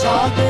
शादी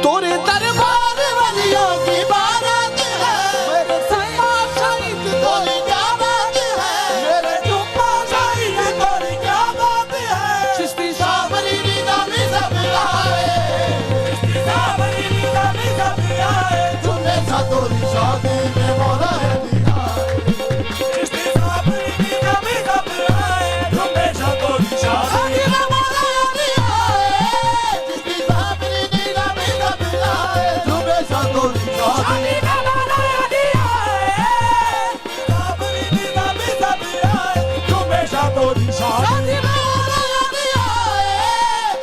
तोरे दरबार वालियों की बारात है, मेरे सैया शहीद तोरी क्या बात है, मेरे जुम्मा शहीद तोरी क्या बात है। चिश्ती सावरी निजामी सब आए, चिश्ती सावरी निजामी सब आए, जुम्मे सा तोरी शादी में मौला है दिया। चिश्ती सावरी निजामी सब आए, जुम्मे सा तोरी शादी में मौला है दिया। चिश्ती सावरी निजामी सब आए, जुम्मे सा तोरी शादी में मौला है दिया। सावरी निजामी सब आए, जुम्मे सा तोरी शादी में मौला है दिया।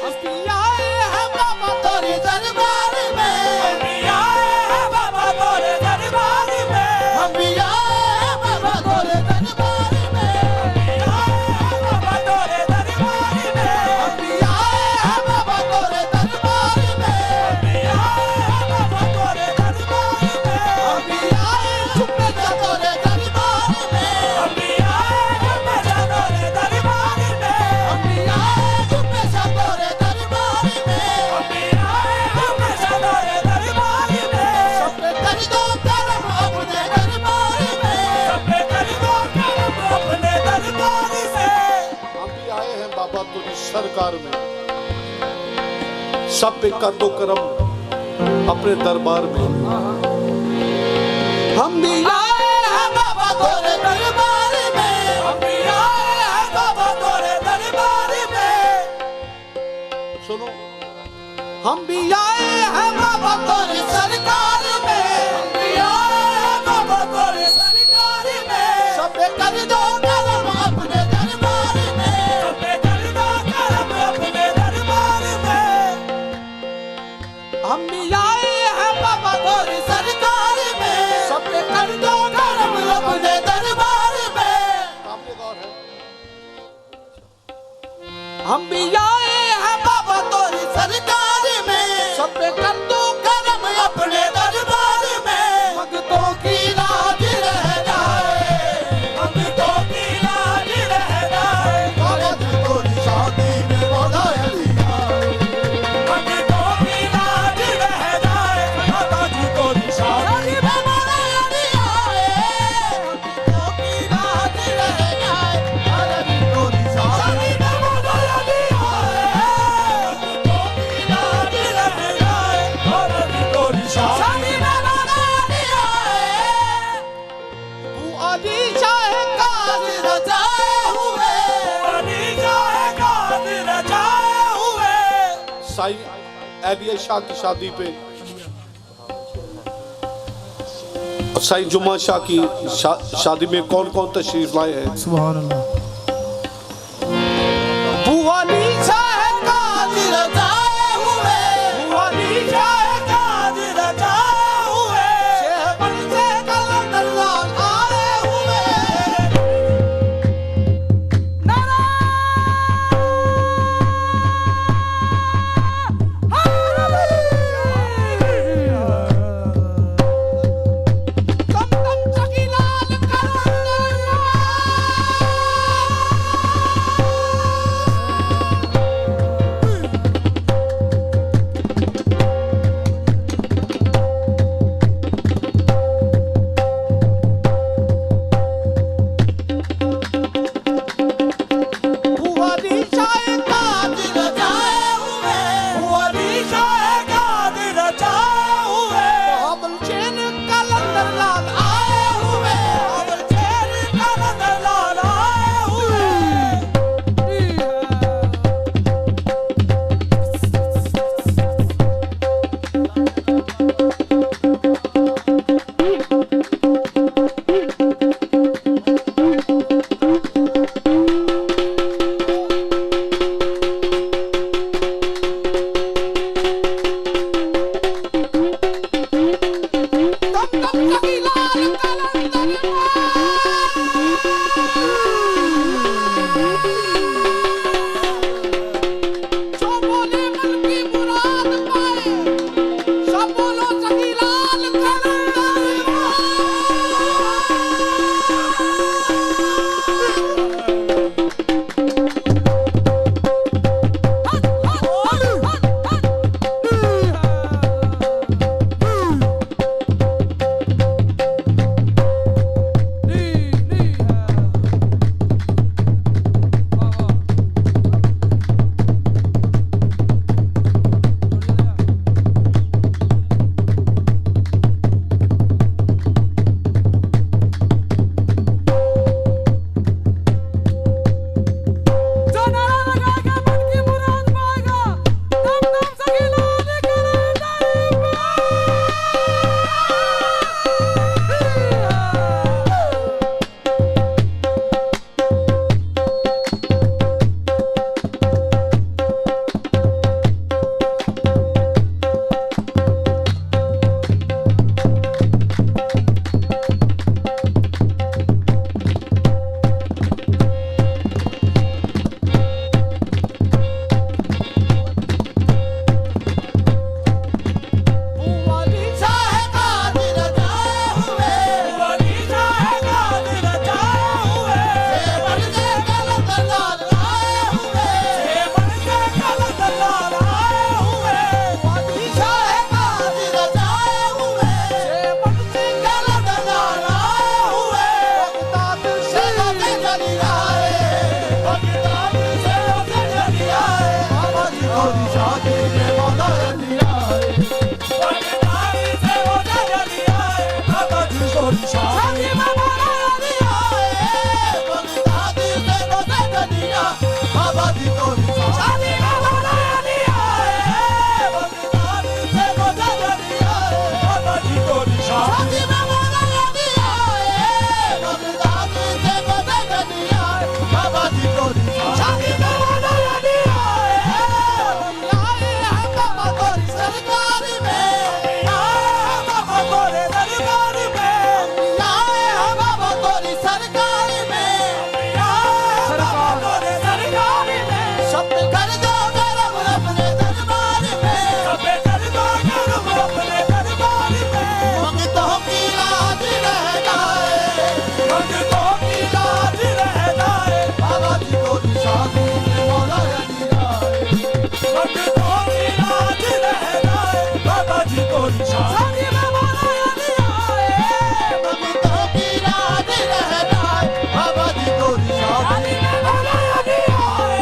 हस्ती आए हैं बाबा तोरे दरबार में, हम भी आए हैं बाबा तोरे दरबार में, हम भी आए हैं बाबा तोरे दरबार में, हम भी आए हैं बाबा तोरे दरबार में, हम भी आए हैं बाबा तोरे दरबार में, हम भी आए हैं बाबा तोरे दरबार में, हम भी आए जुम्मे सा तोरे दरबार में, हम भी आए जुम्मे सा तोरे दरबार में, हम भी आए जुम्मे सा तोरे दरबार में, हम भी आए जुम्मे सा तोरे दरबार में। सबने कर दो करम अपने दरबार में, सबने कर दो करम अपने दरबार से। हम भी आए हैं बाबा तुझी सरकार में, सब पे कर दो करम अपने दरबार में। हम भी आए हैं बाबा तोरे दरबार में, हम भी आए हैं बाबा तोरे दरबार में। सुनो, हम भी आए हैं बाबा तोरी सरकार में, हम भी आए हैं बाबा तोरी सरकार में। सबे कर दो करम अपने दरबार में, सबे कर दो करम अपने दरबार में। हम भी आए हैं बाबा तोरी सरकार में, सबे कर दो करम अपने दरबार में। सामने गौर है। हम भी आए हैं बाबा तोरी सरकार में, सब पे कर दो करम अपने दरबार में। भक्तों की लाज रह जाए, भक्तों की लाज साईं एलिया शाह की शादी पे और साईं जुम्मा शाह की शादी में कौन कौन तशरीफ लाए हैं? सुभान अल्लाह। बुआली शाह कादिर जाए हुए, बुआली शाह कादिर जाए हुए, शेहबन से कलंदर लाल आए हुए। नारा दम दम शकीलाल कलंदर बुआली शाह कादिर जाए हुए, बुआली शाह कादिर जाए हुए, बहाबल चैन कलंदर लाल आए हुए, बहाबल चैन कलंदर लाल आए हुए। दम दम शकीलाल कलंदर जो बोले मन की मुराद पाए, सब बोलो शकीलाल जो नारा लगाएगा मन की मुराद पाएगा, दम दम शकीलाल बुआली शाह कादिर जाए हुए, बुआली शाह कादिर जाए हुए, शेहबन से कलंदर लाल आए हुए, शेहबन से कलंदर लाल आए हुए। बुआली शाह कादिर जाए हुए, शेहबन से कलंदर लाल आए हुए। बगदाद से होते चली आए, बगदाद से होते चली आए, बाबा जी गोरी शादी में मौला अली आए। बगदाद से होते चली आए, बाबा जी गोरी शादी में मौला अली आए। बगदाद से होते चली आए, बाबा जी गोरी शादी में मौला अली आए। बगदाद से होते चली आए, बाबा जी गोरी शादी में मौला अली आए। बगदाद से होते चली आए, बाबा जी गोरी शादी में मौला अली आए। आए हैं बाबा गोरी सरकार में, आए हैं बाबा गोरी दरबार में, आए हैं बाबा गोरी सरकार में, आए हैं बाबा गोरी सरकार में। सब कर दो गरम अपने दरबार में, सब कर दो गरम अपने दरबार में। मंगतों की लाज रह जाए, मंगतों की लाज रह जाए, बाबा जी गोरी शादी में मौला अली आए। मंगतों की लाज रह जाए, बाबा जी गोरी शादी में मौला अली आए। मंगतों की लाज रह जाए, बाबा जी गोरी शादी में मौला अली आए।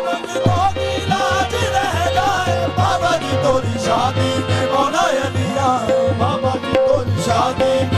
मंगतों की लाज रह जाए, बाबा जी गोरी शादी में मौला अली आए। बाबा जी गोरी शादी में